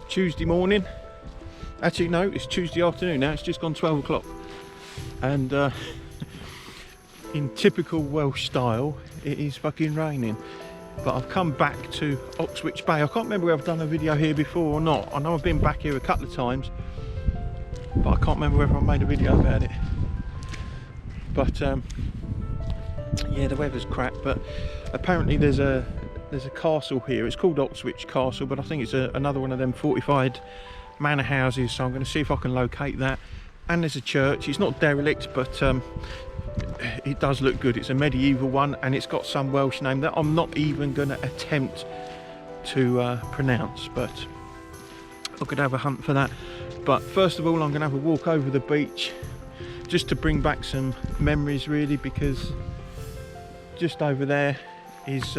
Tuesday morning. Actually no, it's Tuesday afternoon now, it's just gone 12 o'clock. And in typical Welsh style, it is fucking raining. But I've come back to Oxwich Bay. I can't remember whether I've done a video here before or not. I know I've been back here a couple of times, but I can't remember whether I made a video about it. But yeah, the weather's crap, but apparently there's a castle here. It's called Oxwich Castle, but I think it's another one of them fortified manor houses, so I'm going to see if I can locate that. And there's a church. It's not derelict, but it does look good. It's a medieval one, and it's got some Welsh name that I'm not even going to attempt to pronounce, but I could have a hunt for that. But first of all, I'm going to have a walk over the beach just to bring back some memories, really, because just over there is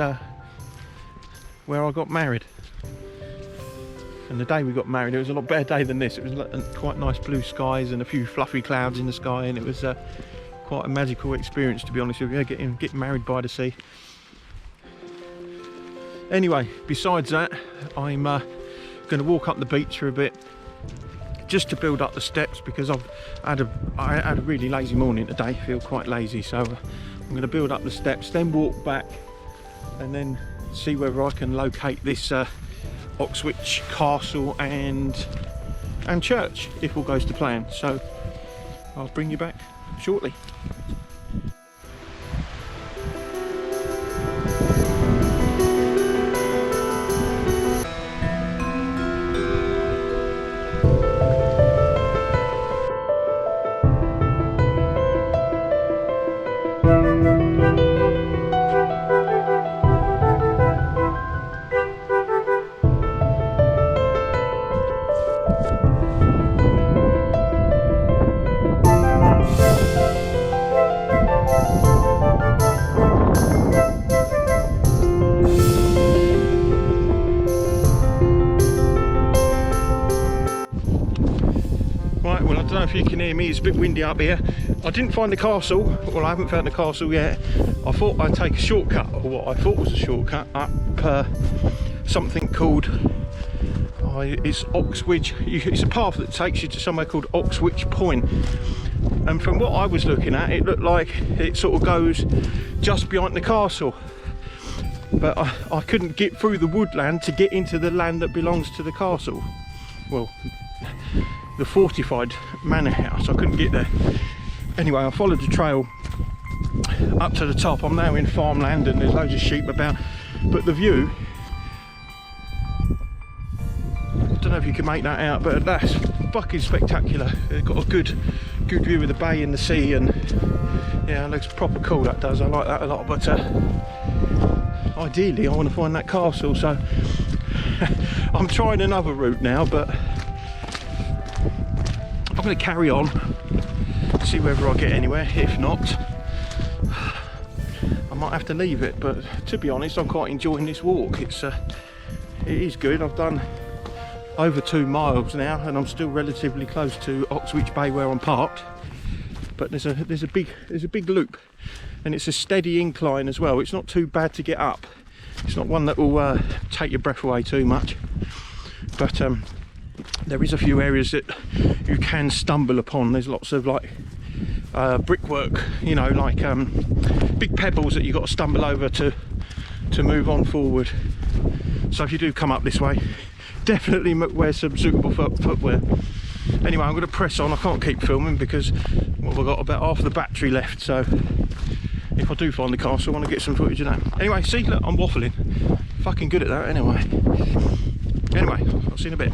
where I got married. And the day we got married, it was a lot better day than this. It was quite nice blue skies and a few fluffy clouds in the sky, and it was quite a magical experience, to be honest with you, getting married by the sea. Anyway, besides that, I'm going to walk up the beach for a bit, just to build up the steps, because I had a really lazy morning today. I feel quite lazy, so I'm going to build up the steps, then walk back, and then see whether I can locate this Oxwich Castle and church, if all goes to plan. So I'll bring you back shortly. Right, well, I don't know if you can hear me, it's a bit windy up here. I didn't find the castle. Well, I haven't found the castle yet. I thought I'd take a shortcut, or what I thought was a shortcut, up something called it's Oxwich. It's a path that takes you to somewhere called Oxwich Point, and from what I was looking at, it looked like it sort of goes just behind the castle, but I couldn't get through the woodland to get into the land that belongs to the castle. Well, the fortified manor house. I couldn't get there. Anyway, I followed the trail up to the top. I'm now in farmland and there's loads of sheep about, but the view, I don't know if you can make that out, but that's fucking spectacular. It's got a good view of the bay and the sea, and yeah, it looks proper cool, that does. I like that a lot, but ideally I want to find that castle, so I'm trying another route now, but I'm going to carry on, see whether I get anywhere. If not, I might have to leave it. But to be honest, I'm quite enjoying this walk. It is good. I've done over 2 miles now, and I'm still relatively close to Oxwich Bay where I'm parked. But there's a big loop, and it's a steady incline as well. It's not too bad to get up. It's not one that will take your breath away too much. But there is a few areas that you can stumble upon. There's lots of like brickwork, you know, like big pebbles that you've got to stumble over to move on forward. So if you do come up this way, definitely wear some suitable footwear. Anyway, I'm going to press on. I can't keep filming because, well, we've got about half the battery left, so if I do find the castle, I want to get some footage of that. Anyway, see, look, I'm waffling. Fucking good at that anyway. Anyway, I'll see you in a bit.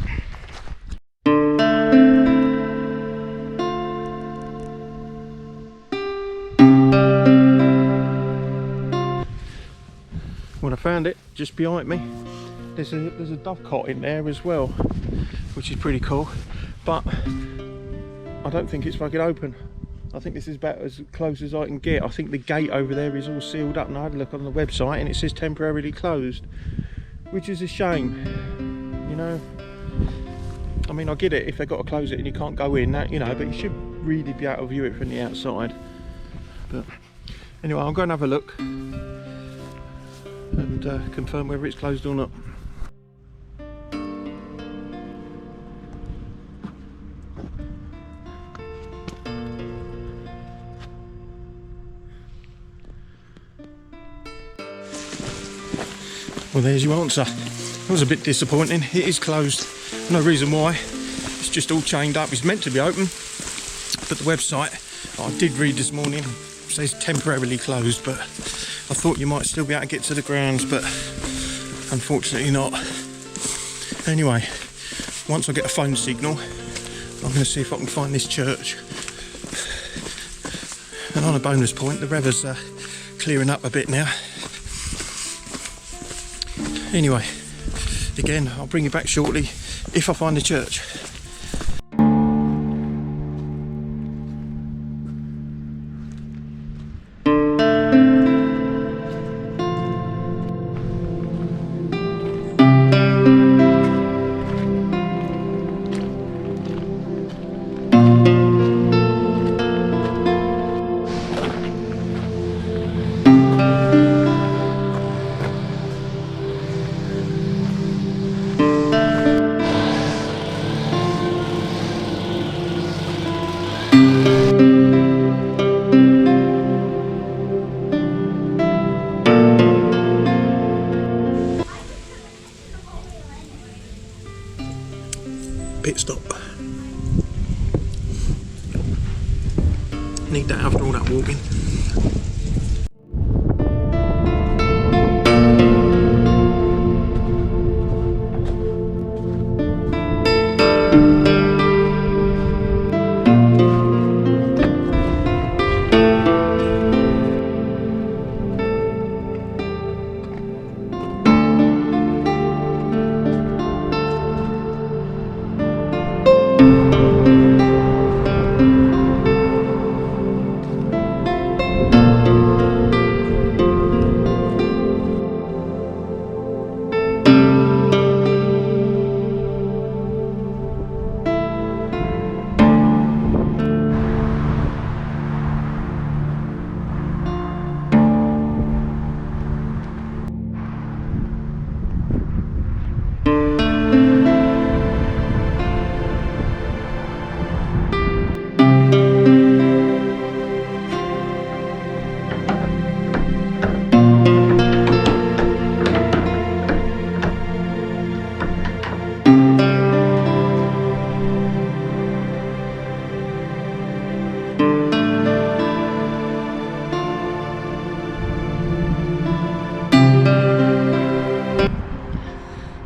Well, I found it just behind me. There's a dovecot in there as well, which is pretty cool, but I don't think it's fucking open. I think this is about as close as I can get. I think the gate over there is all sealed up, and I had a look on the website and it says temporarily closed, which is a shame, you know. I mean, I get it if they've got to close it and you can't go in, that, you know, but you should really be able to view it from the outside. But anyway, I'm going to have a look and confirm whether it's closed or not. Well, there's your answer. That was a bit disappointing. It is closed. No reason why. It's just all chained up. It's meant to be open, but the website I did read this morning says temporarily closed, but I thought you might still be able to get to the grounds, but unfortunately not. Anyway, once I get a phone signal, I'm going to see if I can find this church. And on a bonus point, the weather's clearing up a bit now. Anyway, again, I'll bring you back shortly if I find the church. Pit stop. Need that after all that walking.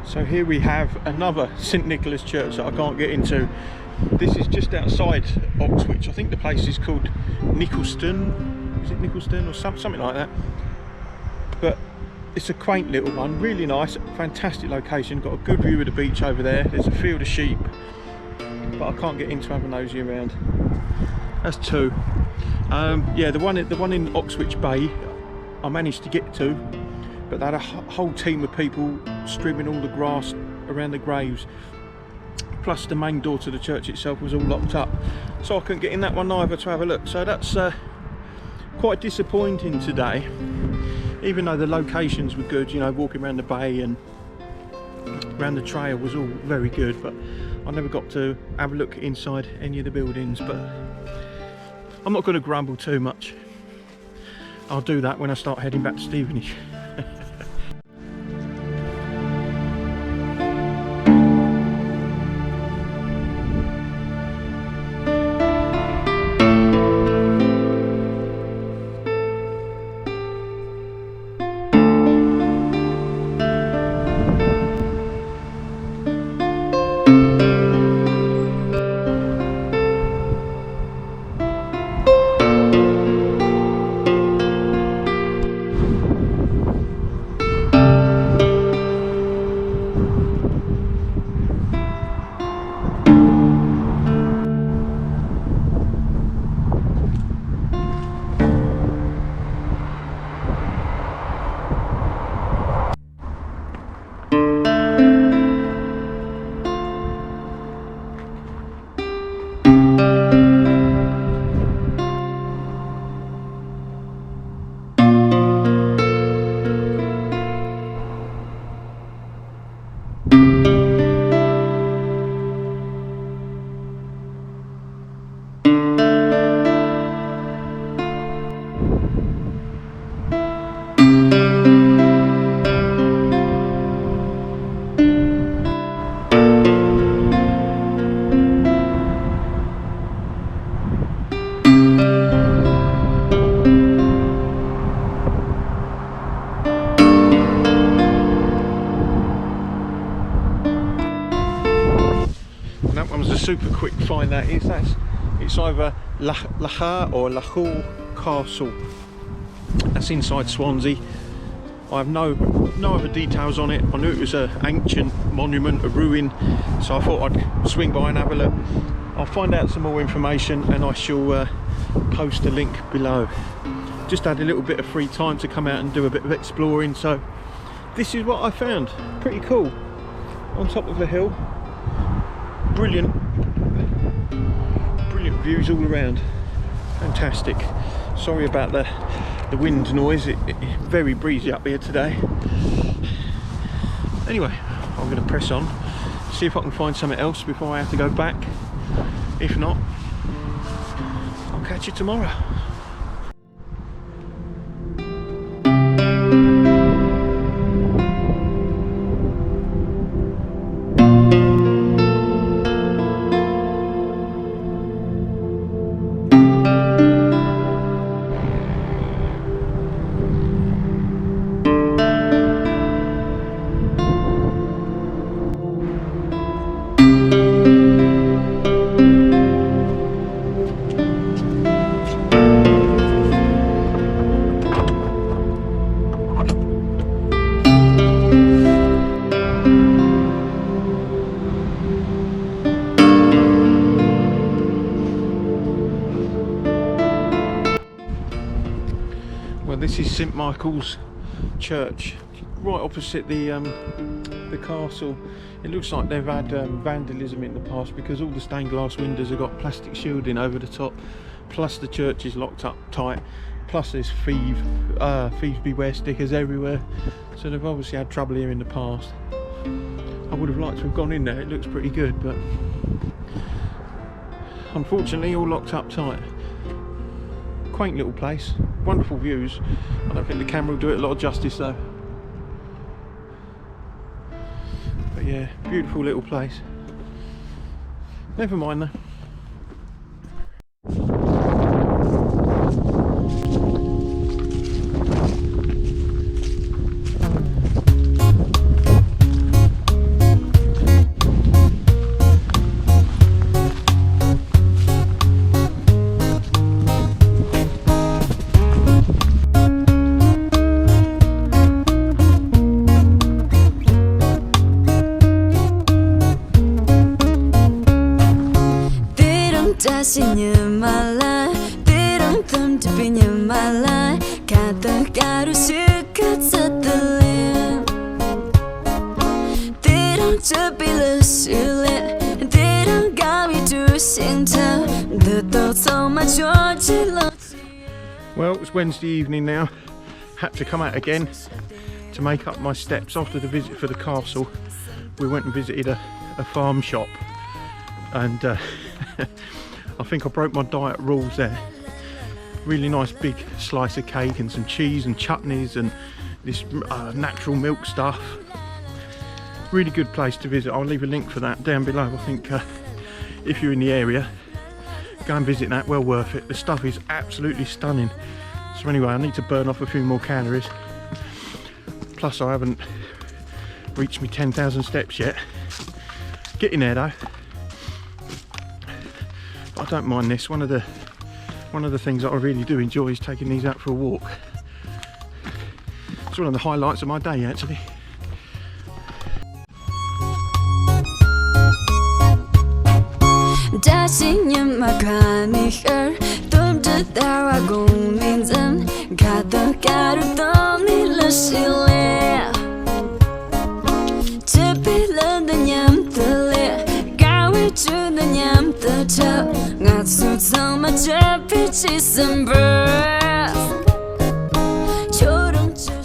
So here we have another St Nicholas church that I can't get into. This is just outside Oxwich. I think the place is called Nicholston. Is it Nicholston or something like that? But it's a quaint little one, really nice, fantastic location. Got a good view of the beach over there. There's a field of sheep, but I can't get in to have a nosy around. That's two. Yeah, the one in Oxwich Bay I managed to get to, but they had a whole team of people stripping all the grass around the graves, plus the main door to the church itself was all locked up, so I couldn't get in that one either to have a look. So that's quite disappointing today, even though the locations were good. You know, walking around the bay and around the trail was all very good, but I never got to have a look inside any of the buildings. But I'm not going to grumble too much. I'll do that when I start heading back to Stevenage. that one was a super quick find. It's either Lachar or Lachul Castle. That's inside Swansea. I have no other details on it. I knew it was an ancient monument, a ruin, so I thought I'd swing by and have a look. I'll find out some more information and I shall post a link below. Just had a little bit of free time to come out and do a bit of exploring, so this is what I found. Pretty cool. On top of a hill. Brilliant views all around. Fantastic. Sorry about the wind noise. It's very breezy up here today. Anyway, I'm going to press on, see if I can find something else before I have to go back. If not, I'll catch you tomorrow. Well, this is St Michael's Church, right opposite the castle. It looks like they've had vandalism in the past because all the stained glass windows have got plastic shielding over the top, plus the church is locked up tight, plus there's thieves beware stickers everywhere, so they've obviously had trouble here in the past. I would have liked to have gone in there, it looks pretty good, but unfortunately all locked up tight. Quaint little place, wonderful views. I don't think the camera will do it a lot of justice though. But yeah, beautiful little place. Never mind though. 다시 in my life They don't come to be in my life 가다가로 시끄러뜨려 They don't just be lucid They don't got me to sing to The thoughts on my George. Well, it's Wednesday evening now. Had to come out again to make up my steps after the visit for the castle. We went and visited a farm shop and I think I broke my diet rules there. Really nice big slice of cake and some cheese and chutneys and this natural milk stuff. Really good place to visit. I'll leave a link for that down below. I think if you're in the area, go and visit that, well worth it. The stuff is absolutely stunning. So anyway, I need to burn off a few more calories. Plus I haven't reached me 10,000 steps yet. Getting there though. I don't mind this. One of the things that I really do enjoy is taking these out for a walk. It's one of the highlights of my day actually. Dashing in my chronicle Don't do that I go means and 가다가로 떠밀러 실래 집필은 듯 냠들래 가위 주는 냠들쳐 가수 정말 잡히지 some birds 초롱줄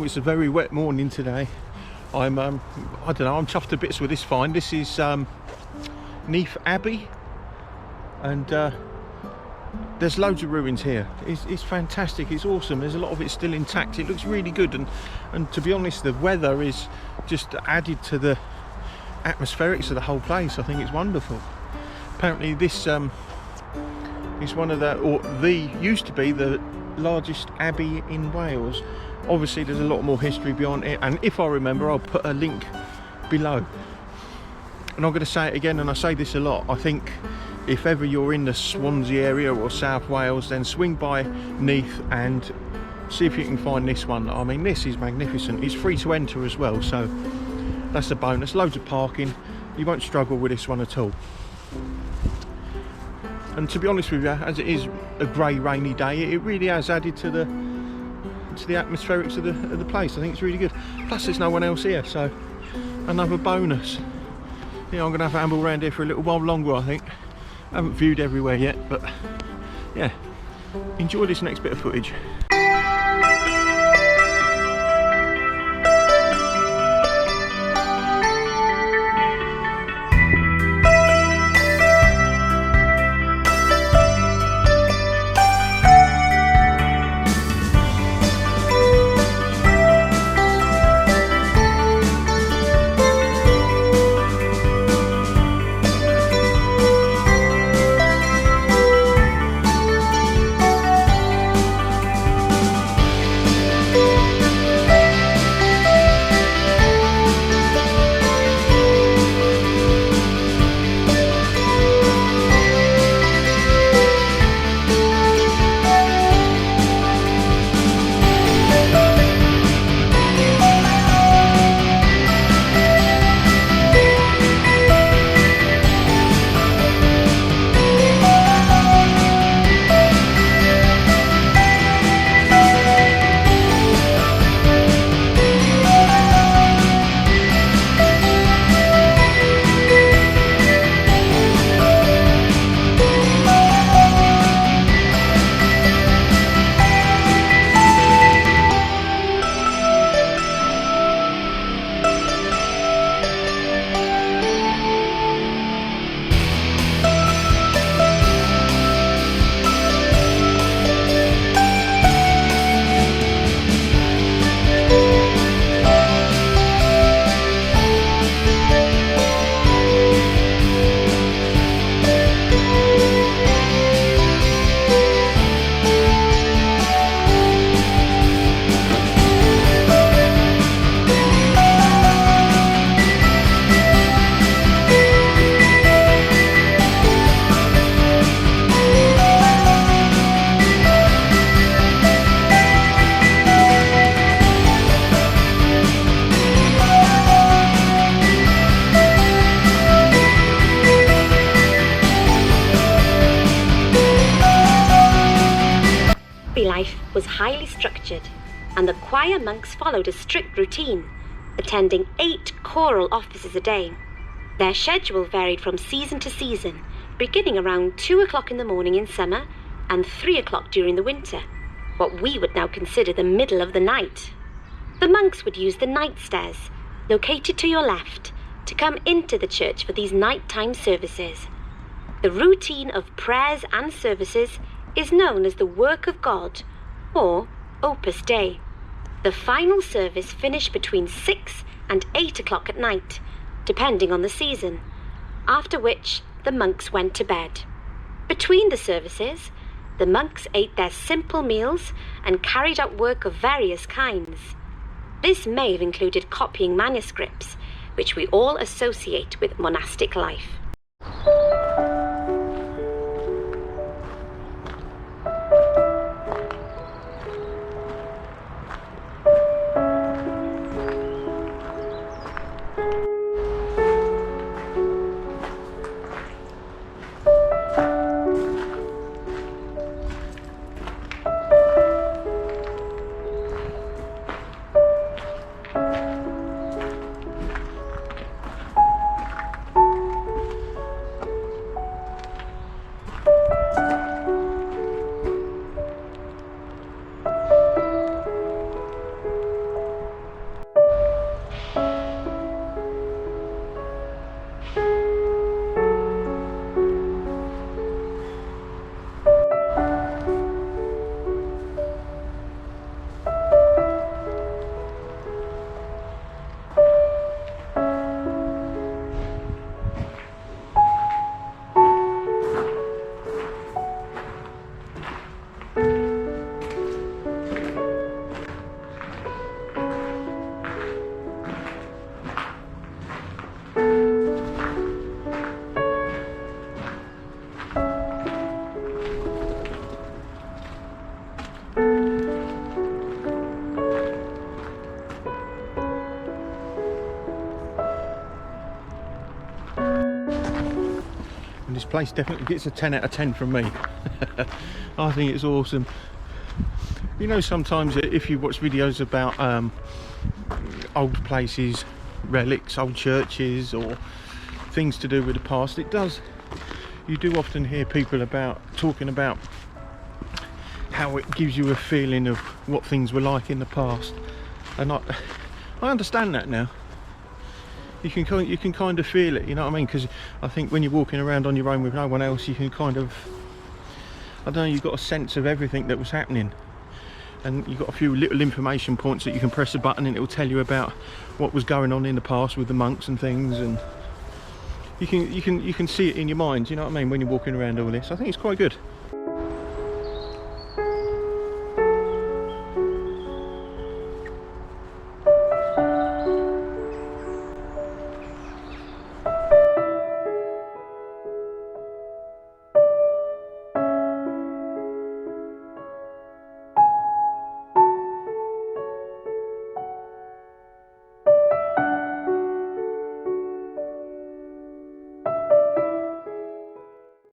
though it's a very wet morning today, I'm I don't know, I'm chuffed to bits with this find. This is Neath Abbey, and there's loads of ruins here. It's fantastic, it's awesome. There's a lot of it still intact. It looks really good, and to be honest, the weather is just added to the atmospherics of the whole place. I think it's wonderful. Apparently this is one of used to be the largest abbey in Wales. Obviously there's a lot more history beyond it, and if I remember, I'll put a link below. And I'm going to say it again, and I say this a lot, I think if ever you're in the Swansea area or South Wales, then swing by Neath and see if you can find this one. I mean, this is magnificent. It's free to enter as well, so that's a bonus. Loads of parking. You won't struggle with this one at all. And to be honest with you, as it is a grey, rainy day, it really has added to the atmospherics of the place. I think it's really good. Plus, there's no one else here, so another bonus. Yeah, I'm going to have to amble around here for a little while longer, I think. I haven't viewed everywhere yet, but yeah, enjoy this next bit of footage. Life was highly structured, and the choir monks followed a strict routine, attending 8 choral offices a day. Their schedule varied from season to season, beginning around 2 o'clock in the morning in summer and 3 o'clock during the winter, what we would now consider the middle of the night. The monks would use the night stairs, located to your left, to come into the church for these nighttime services. The routine of prayers and services is known as the Work of God, or Opus Dei. The final service finished between 6 and 8 o'clock at night, depending on the season, after which the monks went to bed. Between the services, the monks ate their simple meals and carried out work of various kinds. This may have included copying manuscripts, which we all associate with monastic life. this place definitely gets a 10 out of 10 from me. I think it's awesome. You know, sometimes if you watch videos about old places, relics, old churches, or things to do with the past, you do often hear people talking about how it gives you a feeling of what things were like in the past, and I understand that now. You can kind of feel it, you know what I mean? Because I think when you're walking around on your own with no one else, you can kind of, I don't know, you've got a sense of everything that was happening, and you've got a few little information points that you can press a button and it will tell you about what was going on in the past with the monks and things, and you can see it in your mind, you know what I mean, when you're walking around all this. I think it's quite good.